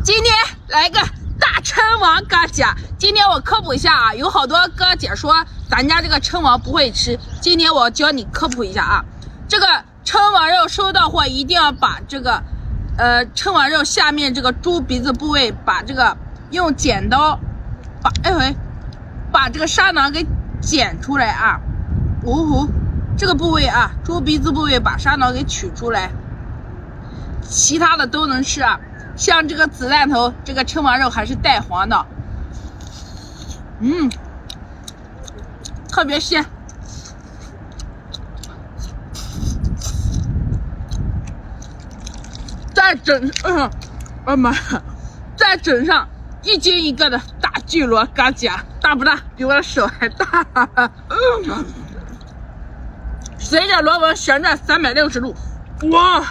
今天来个大称王哥姐，今天我科普一下啊，有好多哥姐说咱家这个称王不会吃，今天我教你科普一下啊。这个称王肉收到货一定要把这个称王肉下面这个猪鼻子部位，把这个用剪刀把这个沙囊给剪出来啊。这个部位啊，猪鼻子部位把沙囊给取出来，其他的都能吃啊。像这个子弹头，这个称王肉还是带黄的，特别鲜。再整上1斤1个的大巨螺嘎甲，大不大？比我的手还大。随着螺纹旋转360度，哇！